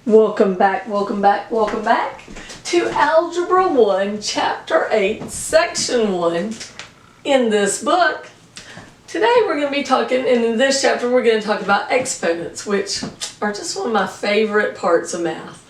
Welcome back to Algebra 1, Chapter 8, Section 1 in this book. Today we're going to be talking, and in this chapter we're going to talk about exponents, which are just one of my favorite parts of math.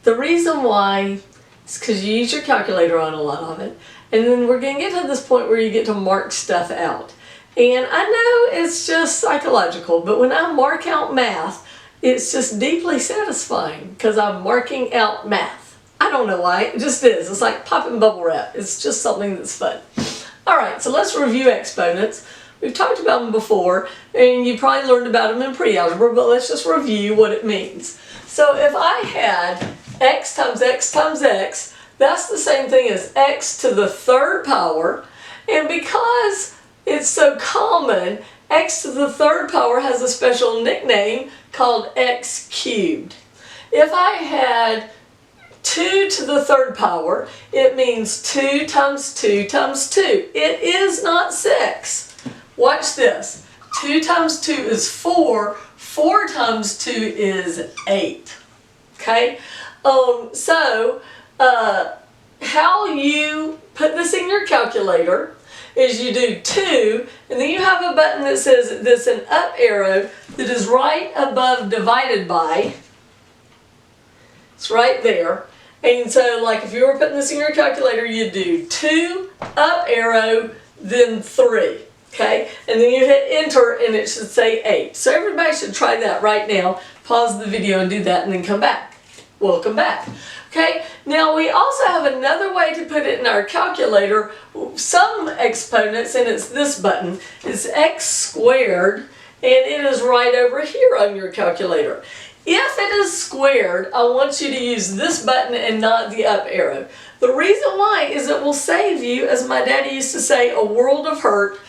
The reason why is because you use your calculator on a lot of it, and then we're going to get to this point where you get to mark stuff out. And I know it's just psychological, but when I mark out math, it's just deeply satisfying because I'm marking out math. I don't know why, it just is. It's like popping bubble wrap. It's just something that's fun. Alright, so let's review exponents. We've talked about them before, and you probably learned about them in pre-algebra, but let's just review what it means. So if I had x times x times x, that's the same thing as x to the third power, and because it's so common, x to the third power has a special nickname called x cubed. If I had 2 to the third power, it means 2 times 2 times 2. It is not 6. Watch this. 2 times 2 is 4. 4 times 2 is 8. Okay? How you put this in your calculator is you do 2, and then you have a button that says that's an up arrow that is right above divided by. It's right there. And so like if you were putting this in your calculator, you'd do 2, up arrow, then 3. Okay? And then you hit enter and it should say 8. So everybody should try that right now. Pause the video and do that and then come back. Welcome back. Okay, now we also have another way to put it in our calculator, some exponents, and it's this button. It's x squared, and it is right over here on your calculator. If it is squared, I want you to use this button and not the up arrow. The reason why is it will save you, as my daddy used to say, a world of hurt,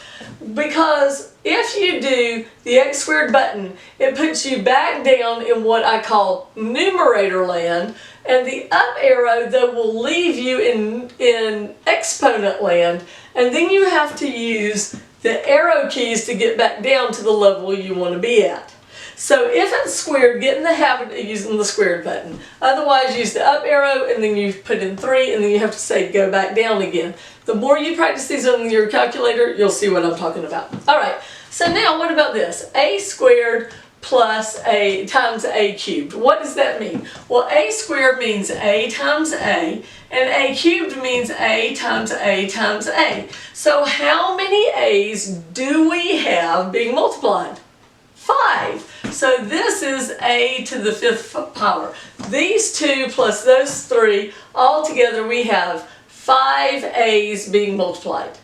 because if you do the x squared button, it puts you back down in what I call numerator land, and the up arrow that will leave you in exponent land, and then you have to use the arrow keys to get back down to the level you want to be at. So if it's squared, get in the habit of using the squared button. Otherwise, use the up arrow and then you put in 3 and then you have to say go back down again. The more you practice these on your calculator, you'll see what I'm talking about. Alright, so now what about this? A squared plus a times a cubed. What does that mean? Well, a squared means a times a, and a cubed means a times a times a. So how many a's do we have being multiplied? 5. So this is a to the 5th power. These 2 plus those 3, all together we have 5 a's being multiplied.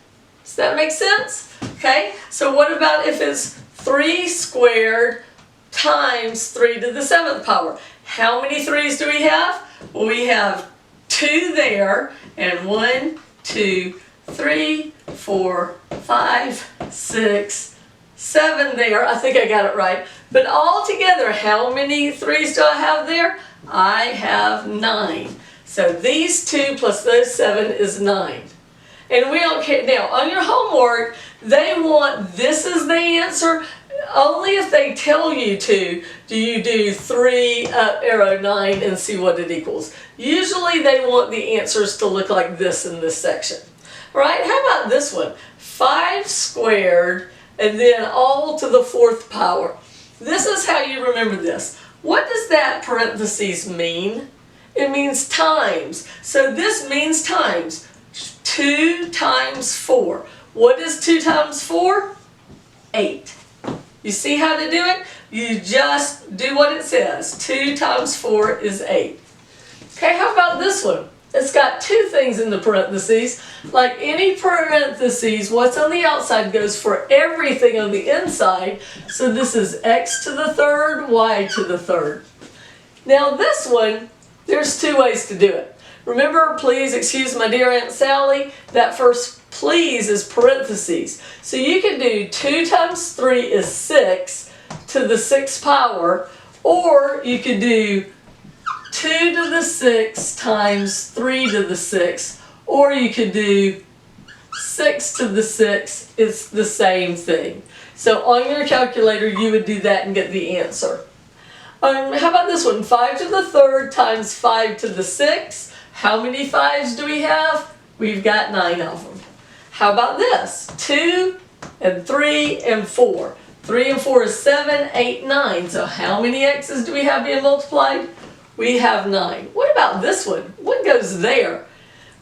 Does that make sense? Okay, so what about if it's 3 squared times 3 to the 7th power? How many 3's do we have? Well, we have 2 there, and 1, 2, 3, 4, 5, 6, 7 there. I think I got it right. But all together, how many 3's do I have there? I have 9. So these 2 plus those 7 is 9. And we don't care. Now, on your homework, they want this is the answer. Only if they tell you to do you do 3 up arrow 9 and see what it equals. Usually they want the answers to look like this in this section. Right? How about this one? 5 squared and then all to the 4th power. This is how you remember this. What does that parentheses mean? It means times. So this means times. 2 times 4. What is 2 times 4? 8. You see how to do it? You just do what it says. 2 times 4 is 8. Okay, how about this one? It's got 2 things in the parentheses. Like any parentheses, what's on the outside goes for everything on the inside. So this is x to the 3rd, y to the 3rd. Now this one, there's 2 ways to do it. Remember, please excuse my dear Aunt Sally, that first please is parentheses. So you can do 2 times 3 is 6 to the 6th power, or you could do 2 to the 6 times 3 to the 6, or you could do 6 to the 6. It's the same thing. So on your calculator, you would do that and get the answer. How about this one? 5 to the third times 5 to the sixth. How many 5s do we have? We've got 9 of them. How about this? 2 and 3 and 4. 3 and 4 is 7, 8, 9. So how many x's do we have being multiplied? We have 9. What about this one? What goes there?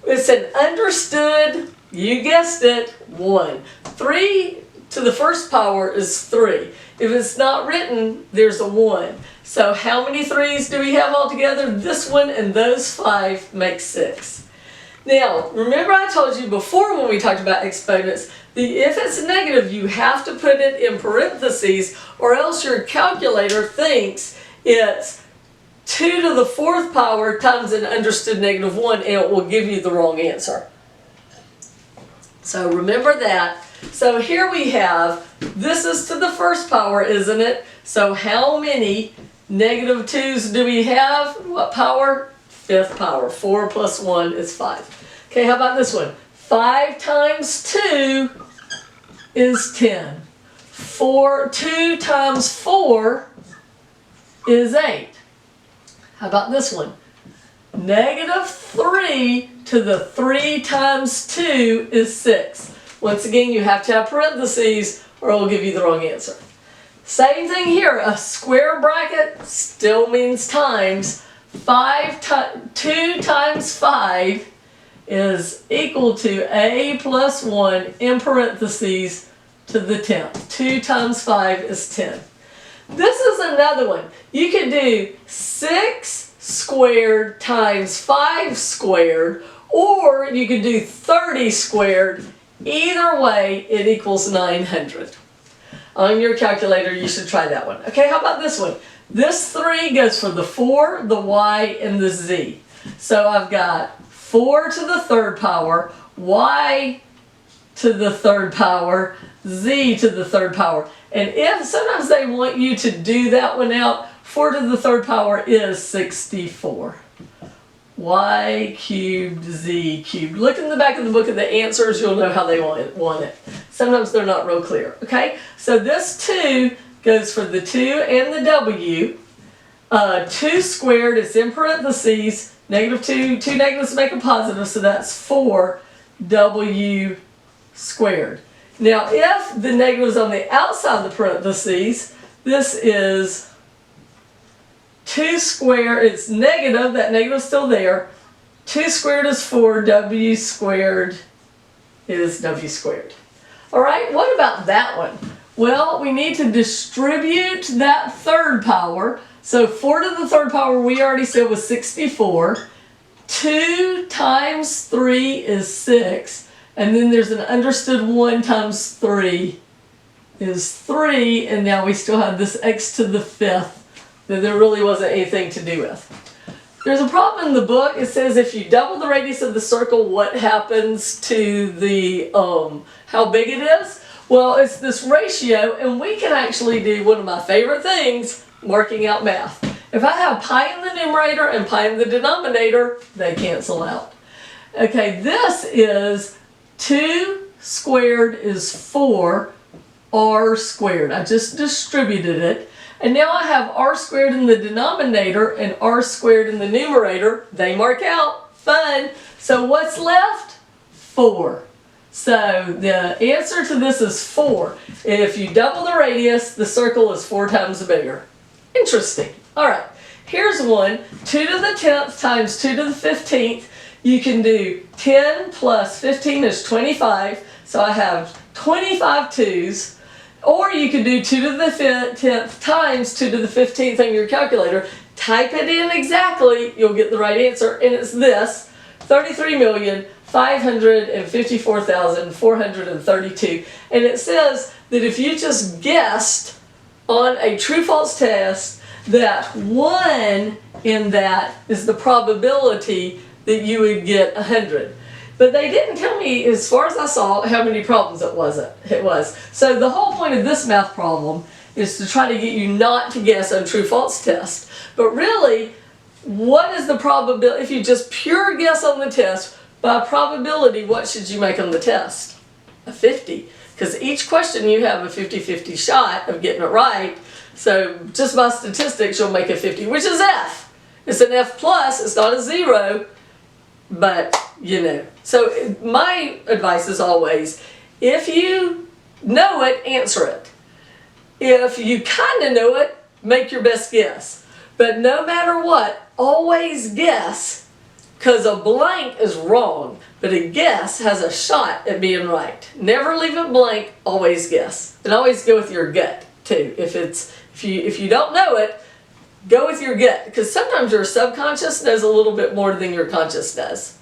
It's an understood, you guessed it, 1. 3 to the first power is 3. If it's not written, there's a 1. So how many 3's do we have altogether? This one and those 5 make 6. Now, remember I told you before when we talked about exponents, if it's negative, you have to put it in parentheses or else your calculator thinks it's 2 to the fourth power times an understood negative 1 and it will give you the wrong answer. So remember that. So here we have, this is to the first power, isn't it? So how many negative 2's do we have? What power? Fifth power. 4 plus 1 is 5. Okay, how about this one? 5 times 2 is 10. 2 times 4 is 8. How about this one? Negative 3 to the 3 times 2 is 6. Once again, you have to have parentheses or it will give you the wrong answer. Same thing here. A square bracket still means times. 2 times 5 is equal to a plus 1 in parentheses to the 10th. 2 times 5 is 10. This is another one. You could do 6 squared times 5 squared, or you could do 30 squared. Either way, it equals 900. On your calculator, you should try that one. Okay, how about this one? This 3 goes for the 4, the y, and the z. So I've got 4 to the third power, y to the third power, z to the third power. And if sometimes they want you to do that one out, 4 to the third power is 64. Y cubed, z cubed. Look in the back of the book at the answers, you'll know how they want it. Sometimes they're not real clear. Okay, so this 2 goes for the 2 and the w. 2 squared is in parentheses. Negative 2, 2 negatives make a positive, so that's 4w squared. Now, if the negative is on the outside of the parentheses, this is 2 squared, it's negative, that negative is still there. 2 squared is 4, w squared is w squared. Alright, what about that one? Well, we need to distribute that third power. So 4 to the third power we already said was 64. 2 times 3 is 6. And then there's an understood 1 times 3 is 3. And now we still have this x to the fifth that there really wasn't anything to do with. There's a problem in the book. It says if you double the radius of the circle, what happens to the, how big it is? Well, it's this ratio, and we can actually do one of my favorite things, working out math. If I have pi in the numerator and pi in the denominator, they cancel out. Okay, this is 2 squared is 4 r squared. I just distributed it. And now I have r squared in the denominator and r squared in the numerator. They mark out. Fun. So what's left? 4. So the answer to this is 4. If you double the radius, the circle is 4 times bigger. Interesting. Alright, here's one. 2 to the 10th times 2 to the 15th. You can do 10 plus 15 is 25. So I have 25 2's. Or you could do 2 to the 10th times 2 to the 15th on your calculator. Type it in exactly, you'll get the right answer. And it's this, 33,554,432. And it says that if you just guessed on a true-false test that 1 in that is the probability that you would get 100. But they didn't tell me, as far as I saw, how many problems it was. So the whole point of this math problem is to try to get you not to guess on true-false test. But really, what is the probability? If you just pure guess on the test, by probability, what should you make on the test? A 50. Because each question you have a 50-50 shot of getting it right. So just by statistics, you'll make a 50, which is F. It's an F plus, it's not a 0, but you know. So my advice is always, if you know it, answer it. If you kind of know it, make your best guess. But no matter what, always guess, because a blank is wrong, but a guess has a shot at being right. Never leave it blank, always guess. And always go with your gut too. If you don't know it, go with your gut, because sometimes your subconscious knows a little bit more than your conscious does.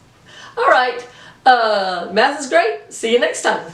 All right, math is great. See you next time.